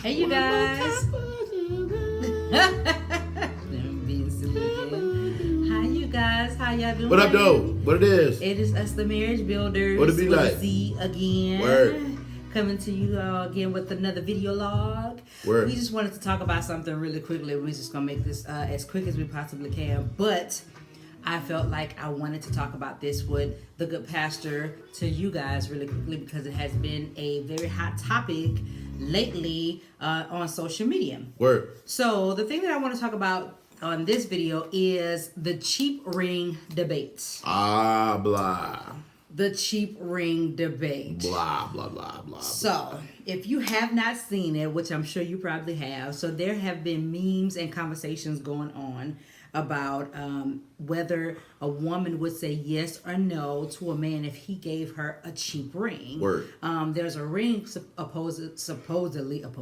Hey, you guys. I'm being silly again. Hi, you guys. How y'all doing? What up, though? What it is? It is us, the Marriage Builders. What it be with like? a Z again. Word. Coming to you again with another video log. Word. We just wanted to talk about something really quickly. We're just going to make this as quick as we possibly can. But I felt like I wanted to talk about this with the good pastor to you guys really quickly because it has been a very hot topic lately on social media. Word. So the thing that I want to talk about on this video is the cheap ring debate. Blah. The cheap ring debate. Blah, blah, blah, blah. So, if you have not seen it, which I'm sure you probably have, so there have been memes and conversations going on about whether a woman would say yes or no to a man if he gave her a cheap ring. Word. There's a ring supposedly at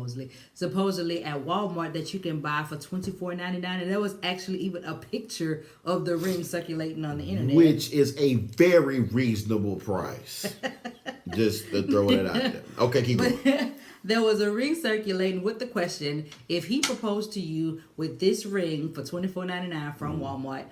Walmart that you can buy for $24.99, and there was actually even a picture of the ring circulating on the internet, Which is a very reasonable price. Just to throw it out there. Okay, keep going. There was a ring circulating with the question, if he proposed to you with this ring for $24.99 from Walmart,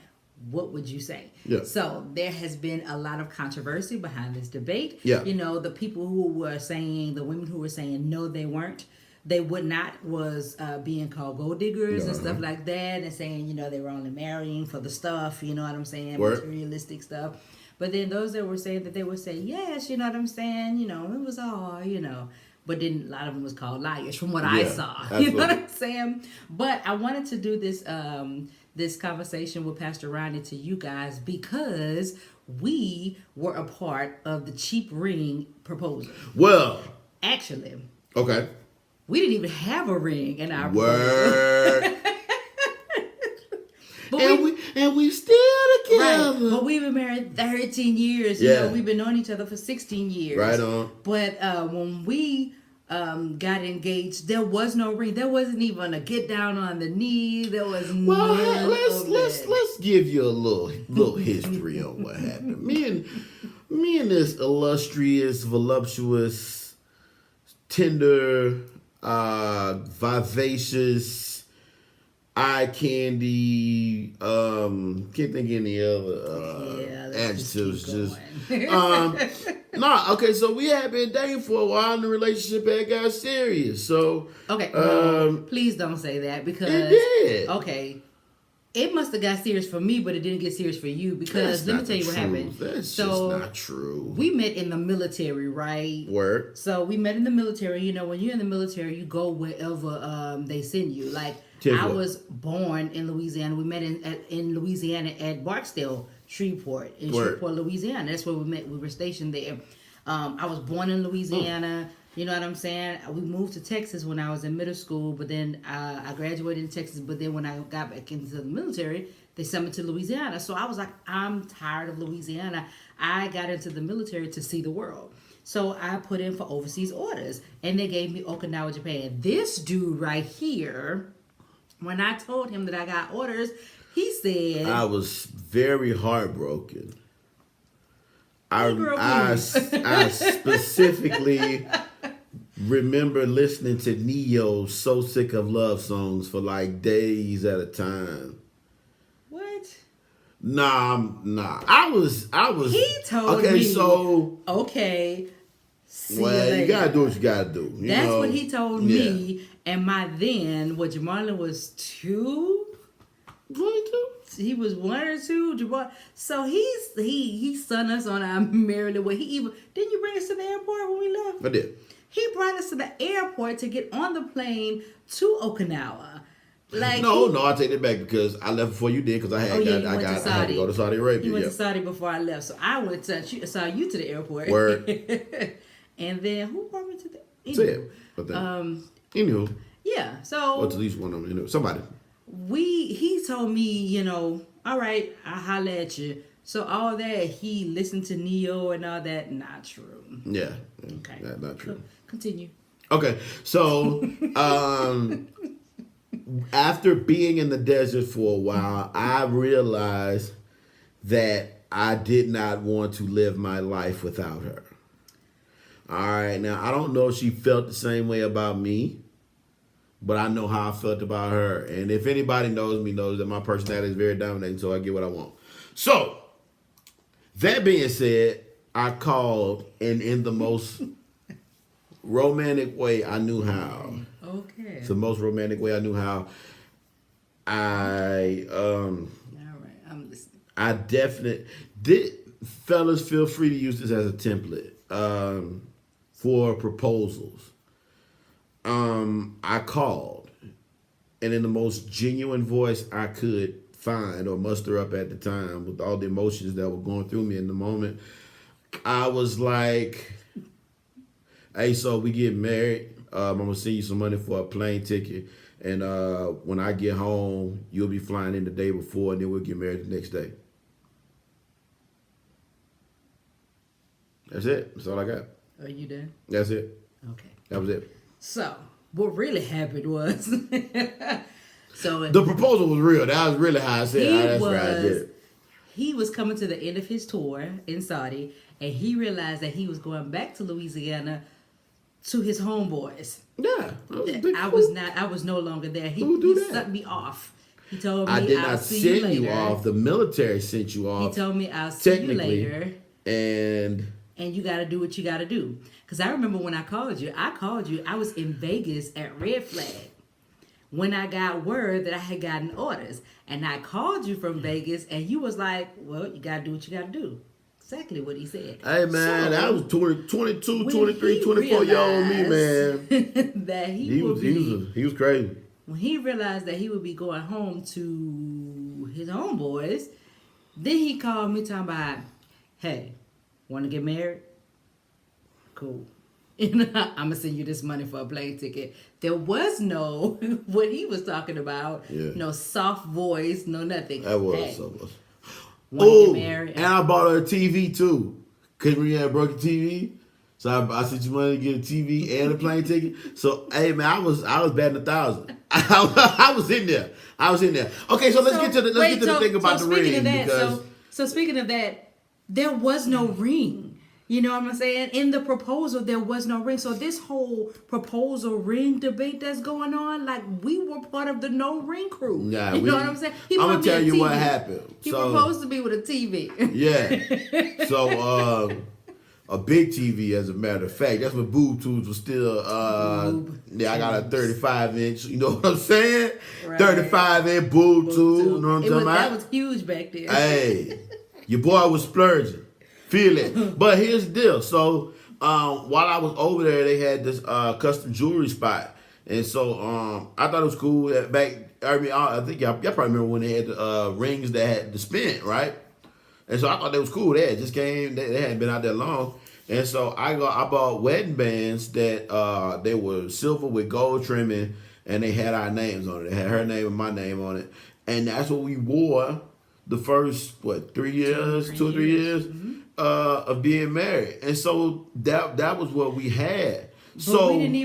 what would you say? Yeah. So there has been a lot of controversy behind this debate. Yeah. You know, the people who were saying, the women who were saying no, they weren't. They would not was being called gold diggers and stuff like that, and saying, you know, they were only marrying for the stuff, you know what I'm saying, Word. materialistic stuff. But then those that were saying that they would say, yes, you know what I'm saying, you know, it was all, you know. But then a lot of them was called liars from what I saw. Absolutely. You know what I'm saying? But I wanted to do this this conversation with Pastor Ronnie to you guys because we were a part of the cheap ring proposal. Well. Actually, Okay. we didn't even have a ring in our Word. But and we still together. right, but we've been married 13 years. You know, we've been knowing each other for 16 years. Right on. But when we got engaged, there was no ring. There wasn't even a get down on the knee. There was let's give you a little history on what happened. Me and this illustrious, voluptuous, tender, vivacious, eye candy, can't think of any other adjectives. Okay, so we had been dating for a while and the relationship had got serious. So okay, please don't say that because it did. Okay, it must have got serious for me, but it didn't get serious for you because let me tell you what happened. That's just not true. We met in the military, right? Word. So we met in the military. You know, when you're in the military, you go wherever they send you. Like I was born in Louisiana. We met in Louisiana at Barksdale, Shreveport, in Shreveport, Louisiana. That's where we met. We were stationed there. I was born in Louisiana. You know what I'm saying? We moved to Texas when I was in middle school, but then I graduated in Texas. But then when I got back into the military, they sent me to Louisiana. So I was like, I'm tired of Louisiana. I got into the military to see the world. So I put in for overseas orders, and they gave me Okinawa, Japan. This dude right here, when I told him that I got orders, he said... I was very heartbroken. I specifically remember listening to Neo's So Sick of Love songs for like days at a time. What? Nah. I was. He told me. Okay, so. Okay. You gotta do what you gotta do. That's what he told me. And my then, what Jamarlin was 2? 22? He was 1 or 2. So he sent us on our merry way. Didn't you bring us to the airport when we left? I did. He brought us to the airport to get on the plane to Okinawa. Like no, I take it back because I left before you did because I had to go to Saudi Arabia. He went to Saudi before I left, so I went to saw you to the airport. Word. And then who brought me to the? Anywho. Yeah. So. Or at least one of them. Somebody. He told me, you know, all right, I'll holler at you. So all that, he listened to Neo and all that, not true. Yeah. Okay. Not true. So, continue. Okay. So, after being in the desert for a while, I realized that I did not want to live my life without her. All right. Now, I don't know if she felt the same way about me. but I know how I felt about her. And if anybody knows me, knows that my personality is very dominating, so I get what I want. So, that being said, I called, and in the most romantic way I knew how. Okay. It's the most romantic way I knew how. All right, I'm listening. I definitely did. Fellas, feel free to use this as a template for proposals. I called, and in the most genuine voice I could find or muster up at the time, with all the emotions that were going through me in the moment, I was like, "Hey, so we get married. I'm gonna send you some money for a plane ticket, and when I get home, you'll be flying in the day before, and then we'll get married the next day." That's it. That's all I got. Are you done? That's it. Okay. That was it. So, what really happened was, the proposal was real. That was really how I said. That's right. I did it. He was coming to the end of his tour in Saudi, and he realized that he was going back to Louisiana to his homeboys. Yeah, I was no longer there. He sent me off. He told me I did not send you off. The military sent you off. He told me I'll see you later. And you got to do what you got to do. Because I remember when I called you, I was in Vegas at Red Flag when I got word that I had gotten orders. And I called you from Vegas, and you was like, well, you got to do what you got to do. Exactly what he said. Hey, man, so, that was 22, 23, 24-year-old me, man. That he was crazy. When he realized that he would be going home to his homeboys, then he called me talking about, hey, want to get married? Cool. I'm going to send you this money for a plane ticket. There was no, what he was talking about, no soft voice, no nothing. That was so much. Want to get married? And I bought her a TV too. Because we had a broken TV. So I sent you money to get a TV and a plane ticket. So, hey, man, I was batting 1,000. I was in there. Okay, so let's get to the thing about the ring. So speaking of that, there was no ring. You know what I'm saying? In the proposal, there was no ring. So this whole proposal ring debate that's going on, like, we were part of the no ring crew. Nah, you know what I'm saying? I'm going to tell you what happened. He proposed to me with a TV. Yeah. So, a big TV, as a matter of fact. That's when boob tubes was still, I got a 35-inch, you know what I'm saying? Right. 35-inch boob tube, you know what I'm talking about? That was huge back then. Hey, your boy was splurging. Feel it. But here's the deal. So, while I was over there, they had this custom jewelry spot. And so, I thought it was cool. I think y'all probably remember when they had the rings that had the spin, right? And so I thought that was cool. They had just came. They hadn't been out there long. And so I bought wedding bands that they were silver with gold trimming, and they had our names on it. They had her name and my name on it. And that's what we wore the first, 2 or 3 years Mm-hmm. Of being married. And so that was what we had. But so we didn't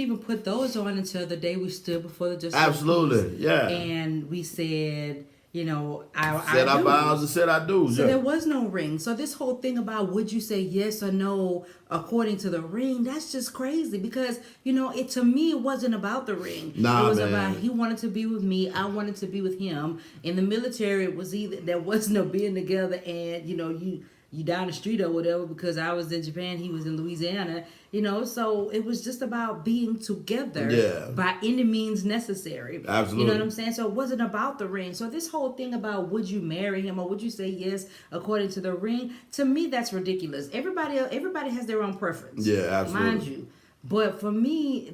even put those on until the day we stood before the justice. Absolutely, yeah. And we said, you know, said our vows and said I do. So there was no ring. So this whole thing about would you say yes or no according to the ring, that's just crazy because, you know, to me it wasn't about the ring. Nah, it was man. about he wanted to be with me, I wanted to be with him. In the military it was either there was no being together and, you know, you down the street or whatever because I was in Japan, he was in Louisiana, you know, so it was just about being together by any means necessary. Absolutely. You know what I'm saying? So it wasn't about the ring. So this whole thing about would you marry him or would you say yes according to the ring, to me that's ridiculous. Everybody has their own preference. Yeah, absolutely. Mind you. But for me,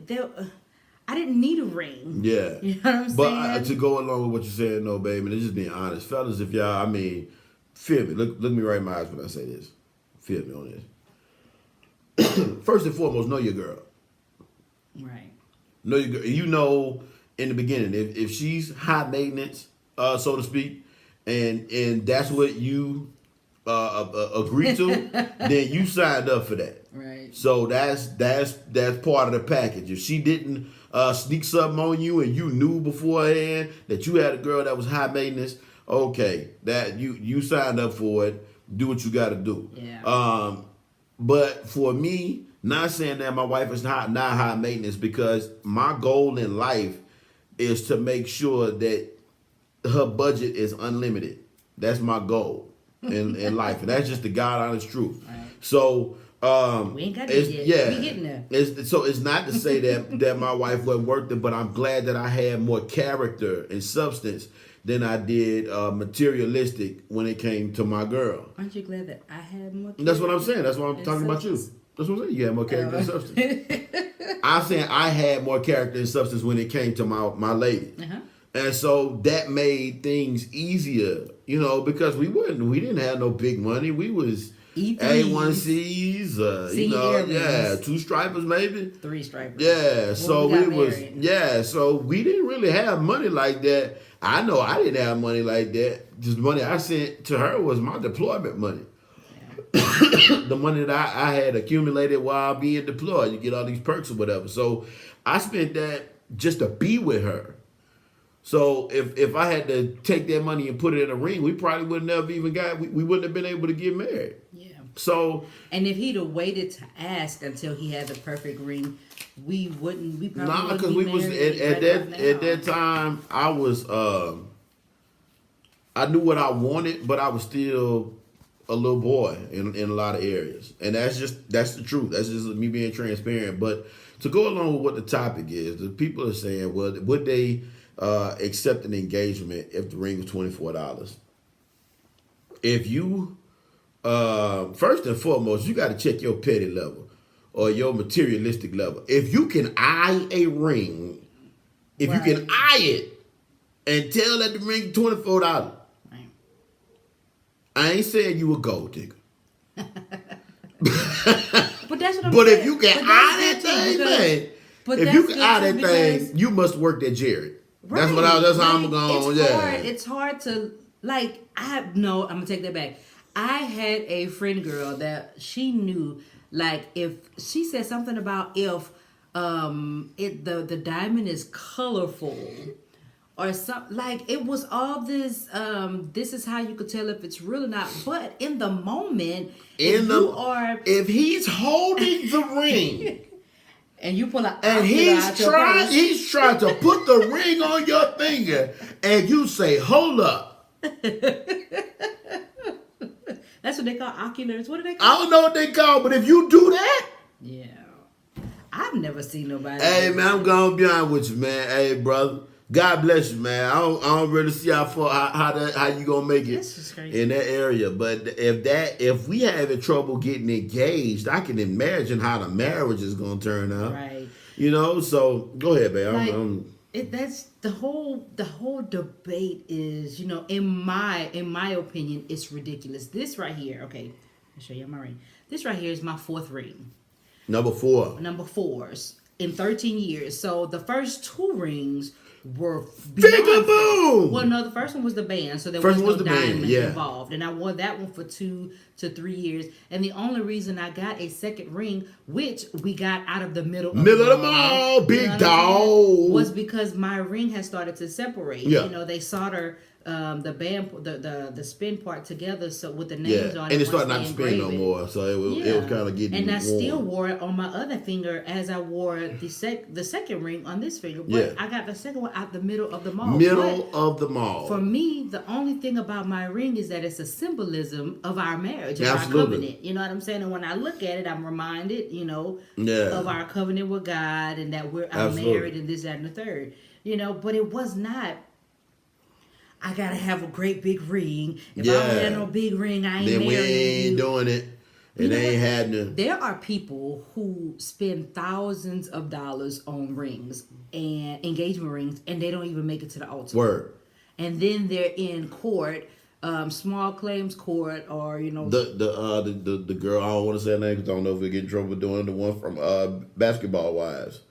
I didn't need a ring. Yeah. You know what I'm saying? But to go along with what you're saying, no, baby, and just being honest, fellas, if y'all, feel me. Look me right in my eyes when I say this. Feel me on this. First and foremost, know your girl. Right. Know your girl. You know in the beginning if she's high maintenance, so to speak, and that's what you agree to, then you signed up for that. Right. So that's part of the package. If she didn't sneak something on you and you knew beforehand that you had a girl that was high maintenance. Okay, that you signed up for it. Do what you got to do. Yeah. But for me, Not saying that my wife is not high maintenance, because my goal in life is to make sure that her budget is unlimited. That's my goal in life, and that's just the God honest truth. Right. So we ain't got it yet. Yeah, we getting there. It's not to say that my wife wasn't worth it, but I'm glad that I had more character and substance than I did materialistic when it came to my girl. Aren't you glad that I had more character? That's what I'm saying. That's why I'm talking about you. That's what I'm saying. You had more character and substance. I'm saying I had more character and substance when it came to my lady. Uh-huh. And so that made things easier, because we didn't have no big money. We was A1Cs, two stripers maybe. 3 stripers. Yeah, so so we didn't really have money like that. I know I didn't have money like that. Just the money I sent to her was my deployment money. Yeah. The money that I had accumulated while being deployed. You get all these perks or whatever. So I spent that just to be with her. So if I had to take that money and put it in a ring, we probably would never even we wouldn't have been able to get married. Yeah. So, and if he'd have waited to ask until he had the perfect ring, we probably wouldn't be because we was at that time I was I knew what I wanted, but I was still a little boy in a lot of areas, and that's the truth. That's just me being transparent. But to go along with what the topic is, the people are saying, well, would they accept an engagement if the ring was $24? If you first and foremost, you got to check your petty level or your materialistic level. If you can eye a ring, if you can eye it and tell that the ring is $24, I ain't saying you a gold digger. But that's what I'm But saying. if you can eye that thing, man. If you can eye that thing, you must work that Jared. Right. That's how I'm going. It's hard to I'm gonna take that back. I had a friend girl that she knew, if she said something about if the diamond is colorful or something, it was all this this is how you could tell if it's real or not. But in the moment, if he's holding the ring and you pull out, and he's trying to put the ring on your finger, and you say, "Hold up." That's what they call oculars. What do they call? I don't know what they call, but if you do that, yeah, I've never seen nobody. Hey man, I'm gonna be honest with you, man. Hey brother, God bless you, man. I don't really see how you gonna make it in that area. But if we having trouble getting engaged, I can imagine how the marriage is gonna turn out. Right. So go ahead, babe. That's the whole debate is, in my opinion, it's ridiculous. This right here, okay, I'll show you my ring. This right here is my 4th ring. Number 4 in 13 years. So the first 2 rings were boom. Well, no, the first one was the band, so there was no diamond involved, and I wore that one for 2 to 3 years. And the only reason I got a second ring, which we got out of the middle of the mall, big dog, was because my ring had started to separate. Yeah. They solder the band, the spin part together, so with the names on it, and it started not to spin no more, so it was kind of getting. And I still wore it on my other finger as I wore the second ring on this finger, but I got the second one out the middle of the mall. For me, the only thing about my ring is that it's a symbolism of our marriage, of our covenant. You know what I'm saying? And when I look at it, I'm reminded, of our covenant with God, and that I'm married, and this, that, and the third. But it was not. I gotta have a great big ring. If I don't have no big ring, I ain't married. Then we ain't doing it. It ain't happening. There are people who spend thousands of dollars on rings and engagement rings, and they don't even make it to the altar. Word. And then they're in court, small claims court, or the girl. I don't want to say her name because I don't know if we get in trouble doing the one from Basketball Wives.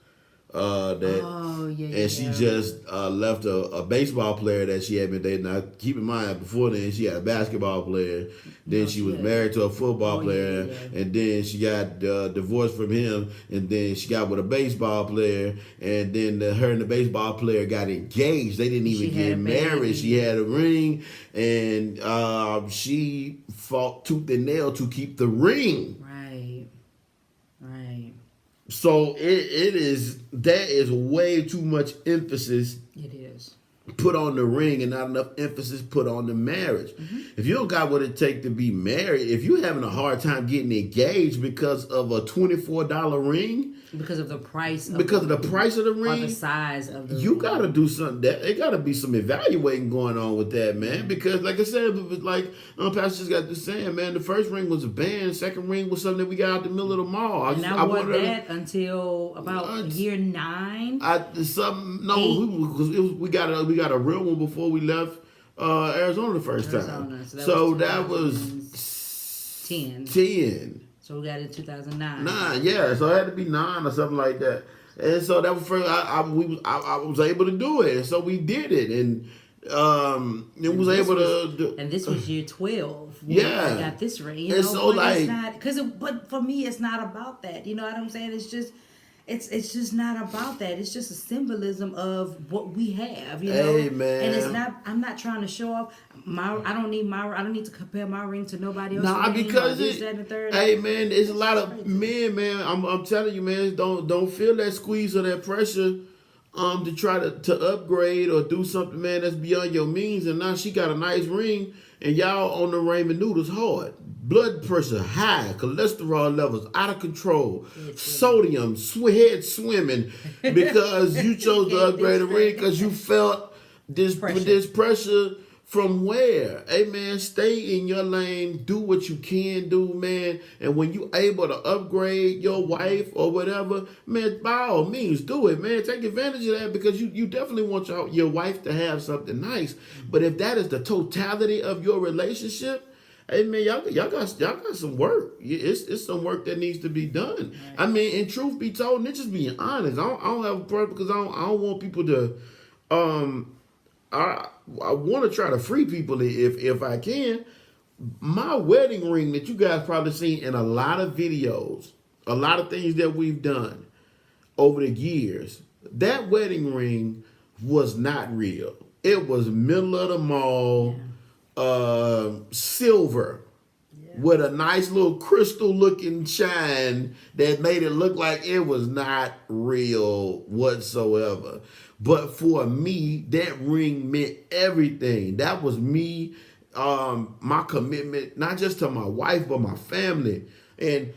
And she just left a baseball player that she had been dating. Now, keep in mind, before then she had a basketball player. Then she was married to a football player, and then she got divorced from him, and then she got with a baseball player, and then her and the baseball player got engaged. They didn't even get married. She had a ring, and she fought tooth and nail to keep the ring. Right. So it is, there is way too much emphasis It is. put on the ring and not enough emphasis put on the marriage. Mm-hmm. If you don't got what it takes to be married, if you're having a hard time getting engaged because of a $24 ring, because of the price of the price of the ring, or the size of the you ring. gotta do something. That it gotta be some evaluating going on with that, man. Because like I said, like Pastor just got to saying, man, the first ring was a band, second ring was something that we got out the middle of the mall. I wore that until about year 9. We got a real one before we left Arizona the first time. So that was 10. 10. So we got it in 2009. 9, yeah. So it had to be 9 or something like that. And so that was first. I was able to do it, and so we did it, and it was able to do. And this was year 12. Yeah, I got this ring. You and know, so but it's not but for me, it's not about that. You know what I'm saying? It's just. It's just not about that. It's just a symbolism of what we have, you know. Hey, man. And it's not. I'm not trying to show off I don't need to compare my ring to nobody else's. Nah, because hey, man, there's a lot of men, man. I'm telling you, man. Don't feel that squeeze or that pressure, to try to upgrade or do something, man, that's beyond your means. And now she got a nice ring, and y'all on the ramen noodles hard. Blood pressure high, cholesterol levels out of control, sodium, head swimming because you chose to upgrade the ring because you felt this pressure from where? Hey, man, stay in your lane, do what you can do, man. And when you able to upgrade your wife or whatever, man, by all means, do it, man. Take advantage of that because you definitely want your wife to have something nice. But if that is the totality of your relationship, hey, man, y'all got some work. It's some work that needs to be done. Right. I mean, and truth be told, and just being honest, I don't have a problem because I don't want people to. I want to try to free people if I can. My wedding ring that you guys probably seen in a lot of videos, a lot of things that we've done over the years. That wedding ring was not real. It was middle of the mall. Yeah. Silver with a nice little crystal looking shine that made it look like it was not real whatsoever. But for me, that ring meant everything. That was me, my commitment, not just to my wife, but my family. And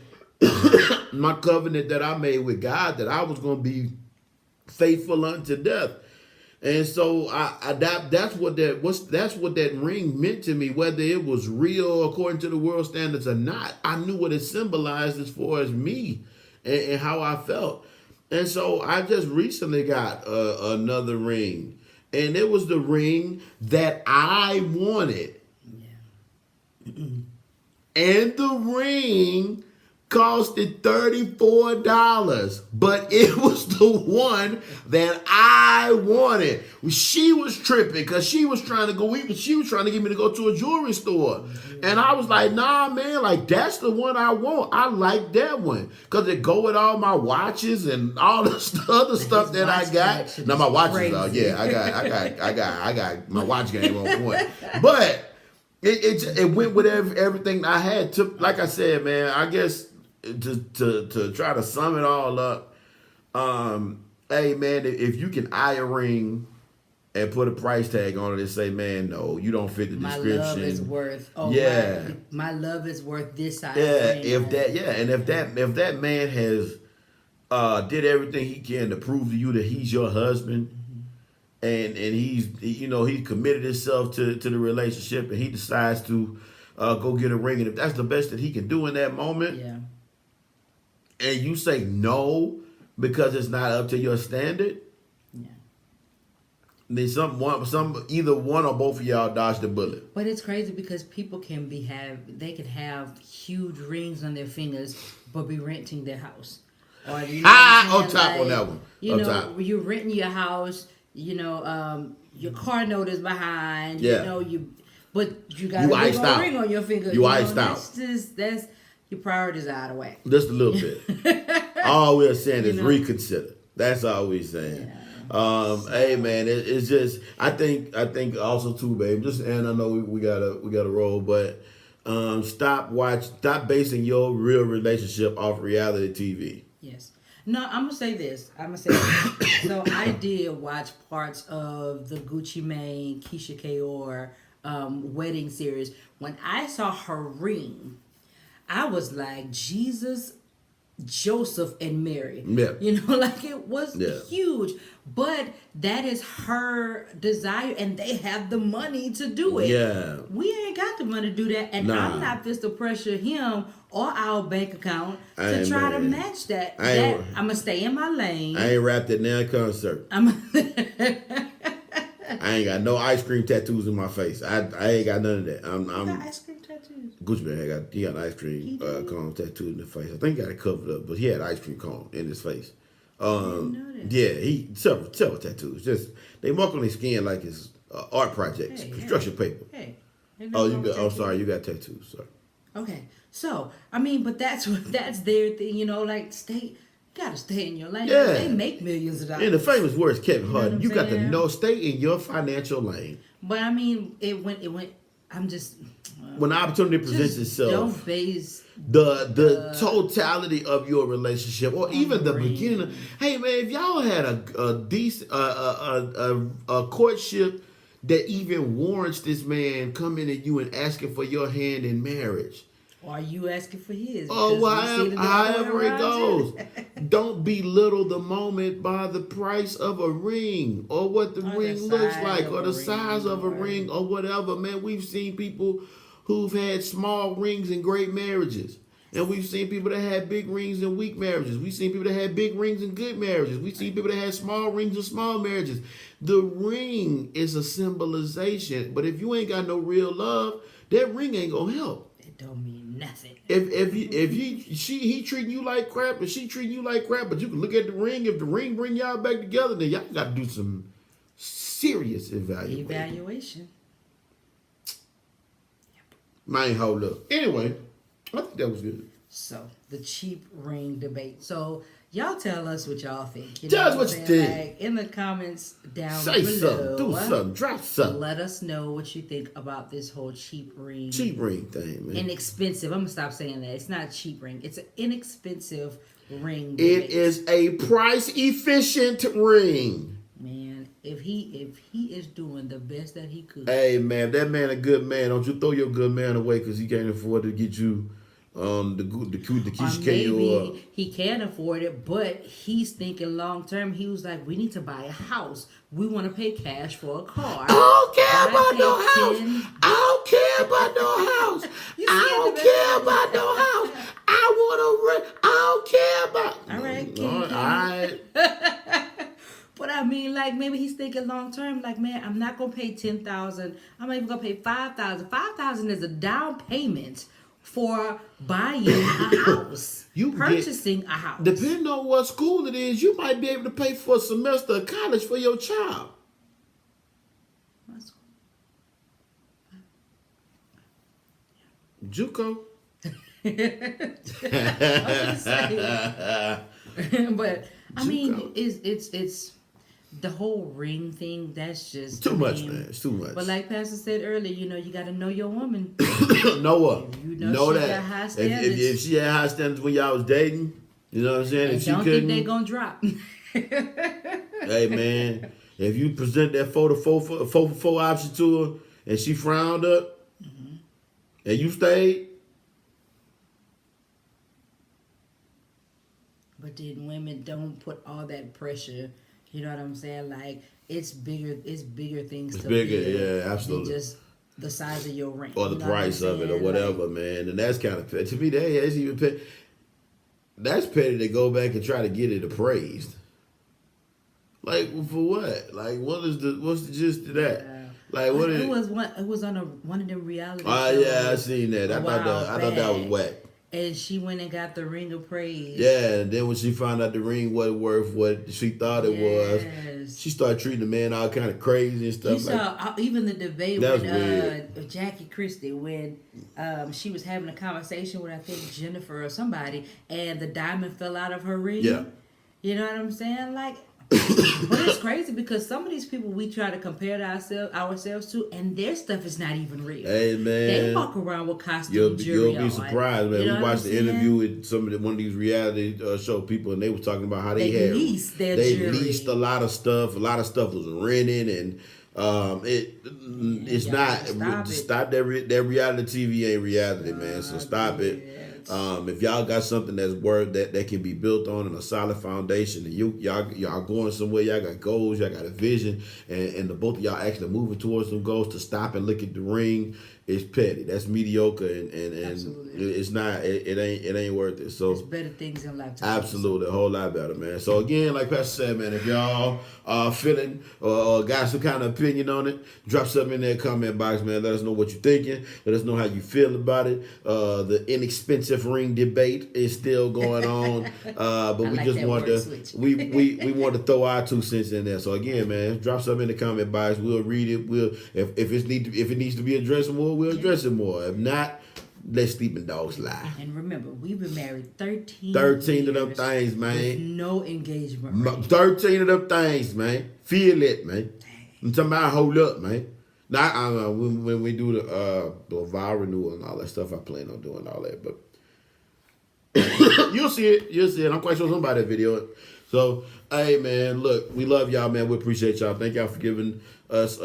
my covenant that I made with God that I was going to be faithful unto death. And so that's what that ring meant to me, whether it was real according to the world standards or not. I knew what it symbolized as far as me and how I felt. And so I just recently got another ring, and it was the ring that I wanted. Yeah. And the ring costed $34, but it was the one that I wanted. She was tripping because she was trying to get me to go to a jewelry store. And I was like, nah, man, like that's the one I want. I like that one because it go with all my watches and all the other stuff that I got. Now my watches are, yeah, I got my watch game on point. But it went with everything I had. Like I said, man, I guess to try to sum it all up, hey, man, if you can eye a ring and put a price tag on it and say, man, no, you don't fit the description. My love is worth. Oh, yeah, my love is worth this size. Yeah, and if that man has did everything he can to prove to you that he's your husband, and he's committed himself to the relationship, and he decides to go get a ring, and if that's the best that he can do in that moment, yeah. And you say no because it's not up to your standard, yeah. Then either one or both of y'all dodged the bullet. But it's crazy because people can have huge rings on their fingers, but be renting their house. Or on top on that one. You're renting your house. Your car note is behind. Yeah. But you got a big ring on your finger. You iced out. That's your priorities out of the way. Just a little bit. All we're saying is reconsider. That's all we're saying. Yeah. Hey, man, it's just I think also too, babe. And I know we gotta roll, but stop basing your real relationship off reality TV. Yes. No, I'm gonna say this. So I did watch parts of the Gucci Mane, Keisha Kaur wedding series. When I saw her ring, I was like, Jesus, Joseph, and Mary. Yeah. You know, like it was huge. But that is her desire, and they have the money to do it. Yeah. We ain't got the money to do that, and I'm not just to pressure him or our bank account to try to match that. I'm gonna stay in my lane. I ain't rapped at now concert. I ain't got no ice cream tattoos in my face. I ain't got none of that. I'm got ice cream tattoos. Gucci Man he got ice cream cone tattooed in the face. I think he got it covered up, but he had ice cream cone in his face. Yeah, he several tattoos. Just they mark on his skin like it's art projects, construction paper. Sorry, you got tattoos. Sorry. Okay, so I mean, but that's their thing, you know. Like you gotta stay in your lane. Yeah, they make millions of dollars. In the famous words, Kevin Hart, you got to stay in your financial lane. But I mean, it went. I'm just. When the opportunity presents itself, don't base the totality of your relationship, or even the beginning. Hey man, if y'all had a decent a courtship that even warrants this man coming at you and asking for your hand in marriage. Or are you asking for his? Oh, however it goes. Don't belittle the moment by the price of a ring or what the ring looks like or the size of a ring or whatever. Man, we've seen people who've had small rings and great marriages. And we've seen people that had big rings and weak marriages. We've seen people that had big rings and good marriages. We've seen people that had small rings and small marriages. The ring is a symbolization. But if you ain't got no real love, that ring ain't gonna help. It don't mean nothing. If he treating you like crap and she treating you like crap, but you can look at the ring. If the ring bring y'all back together, then y'all got to do some serious evaluation. Mind hold up. Anyway, I think that was good. So the cheap ring debate. So y'all tell us what y'all think. Tell us what you think. Like, in the comments down Say below. something. Do something. Drop something. Let us know what you think about this whole cheap ring. Cheap ring thing, man. Inexpensive. I'm gonna stop saying that. It's not a cheap ring. It's an inexpensive ring. It is a price efficient ring. Man, if he is doing the best that he could. Hey man, if that man a good man, don't you throw your good man away because he can't afford to get you the Keisha maybe he can afford it, but he's thinking long term. He was like, we need to buy a house. We want to pay cash for a car. I don't care about no house. I don't care about no house. I don't care about no house. I want to rent. I don't care about. All right, all right. But I mean, like, maybe he's thinking long term. Like, man, I'm not gonna pay $10,000. I'm not even gonna pay $5,000. $5,000 is a down payment for buying a house, purchasing a house. Depending on what school it is, you might be able to pay for a semester of college for your child. What school? JUCO. But I mean, it's the whole ring thing. That's just too much, man. It's too much. But like Pastor said earlier, you got to know your woman. Know her. You know she got high standards. If she had high standards when y'all was dating, you know what I'm saying. And if she don't think they gonna drop. Hey man, if you present that 4-4 option to her and she frowned up, and you stayed. But then women don't put all that pressure. You know what I'm saying? Like it's bigger things. It's to bigger, build yeah, absolutely. Than just the size of your ring or the price of it or whatever, man. And that's kind of petty. To me, that's even petty. That's petty to go back and try to get it appraised. Like for what? Like what's the gist of that? Like what? It was on one of them reality. Oh yeah, I seen that. I thought that was whack. And she went and got the ring appraised. Yeah, and then when she found out the ring wasn't worth what she thought it was, she started treating the man all kind of crazy and stuff. You saw even the debate when Jackie Christie, when she was having a conversation with, I think, Jennifer or somebody, and the diamond fell out of her ring. Yeah. You know what I'm saying? Like, But it's crazy because some of these people we try to compare ourselves to, and their stuff is not even real. Hey man, they walk around with costume jewelry. You'll be surprised, man. We watched the interview with one of these reality show people, and they were talking about how they leased a lot of stuff. A lot of stuff was rented, and it's not stop that reality TV ain't reality, man. So stop it. If y'all got something that's worth that can be built on a solid foundation, and y'all going somewhere, y'all got goals, y'all got a vision, and the both of y'all actually moving towards some goals, to stop and look at the ring is petty. That's mediocre, and it's not. It ain't worth it. So there's better things in life. Absolutely, a whole lot better, man. So again, like Pastor said, man, if y'all are feeling or got some kind of opinion on it, drop something in that comment box, man. Let us know what you're thinking. Let us know how you feel about it. The inexpensive ring debate is still going on, but we just want to we want to throw our 2 cents in there. So again, man, drop something in the comment box. We'll read it. We'll if it needs to be addressed more, we'll address it more. If not, let sleeping dogs lie. And remember, we've been married 13 of them things, man. With no engagement ring. 13 of them things, man. Feel it, man. I'm talking about hold up, man. Now, when we do the vow renewal and all that stuff, I plan on doing all that. But you'll see it. I'm quite sure somebody will video it. So, hey, man, look, we love y'all, man. We appreciate y'all. Thank y'all for giving us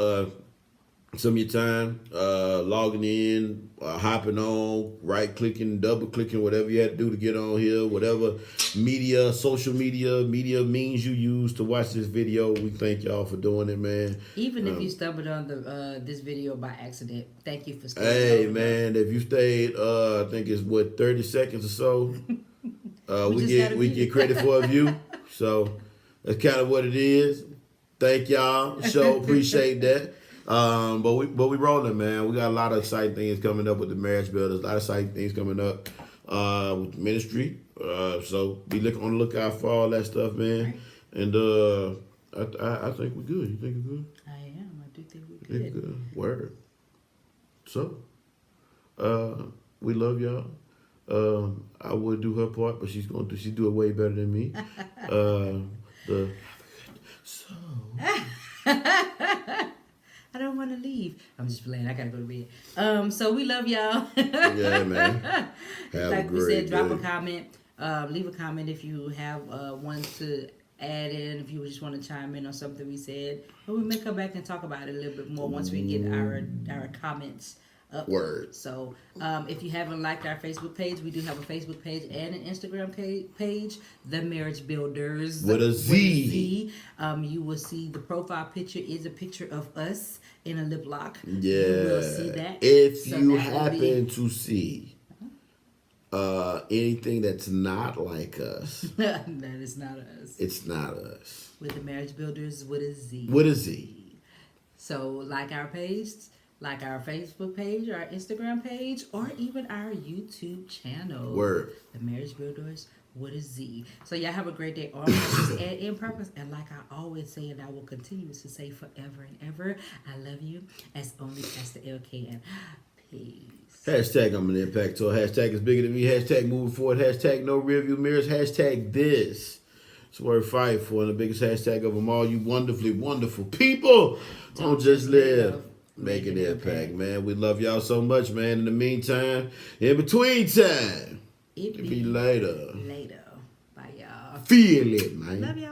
some of your time, logging in, hopping on, right-clicking, double-clicking, whatever you had to do to get on here, whatever social media means you use to watch this video. We thank y'all for doing it, man. Even if you stumbled on this video by accident, thank you for staying. Hey, man, if you stayed, I think it's 30 seconds or so. we get credit for a view. So that's kind of what it is. Thank y'all. Appreciate that. But we rolling, man. We got a lot of exciting things coming up with the Marriage Builderz. A lot of exciting things coming up with the ministry. So be on the lookout for all that stuff, man. Right. And I think we're good. You think we're good? I am. I do think we're good. Word. So we love y'all. I would do her part, but she do it way better than me. I don't want to leave. I'm just playing. I gotta go to bed. So we love y'all. Yeah, man. Like we said, drop a comment. Leave a comment if you have ones to add in. If you just want to chime in on something we said, but we may come back and talk about it a little bit more once we get our comments up. Word. So if you haven't liked our Facebook page, we do have a Facebook page and an Instagram page, The Marriage Builderz. With a Z. You will see the profile picture is a picture of us in a lip lock. Yeah. You will see that. If you happen to see anything that's not like us. That is not us. It's not us. With The Marriage Builderz with a Z. With a Z. So like our page, like our Facebook page, our Instagram page, or even our YouTube channel. Word. The Marriage Builderz with a Z. So y'all have a great day on purpose and in purpose. And like I always say, and I will continue to say forever and ever, I love you as only Pastor L can. Peace. Hashtag I'm an impact tour. Hashtag is bigger than me. Hashtag moving forward. Hashtag no rearview mirrors. Hashtag this. It's what we're fighting for. And the biggest hashtag of them all, you wonderfully wonderful people. Don't just live. Make an impact, man. We love y'all so much, man. In the meantime, in between time, it be later. Bye, y'all. Feel it, man. Love y'all.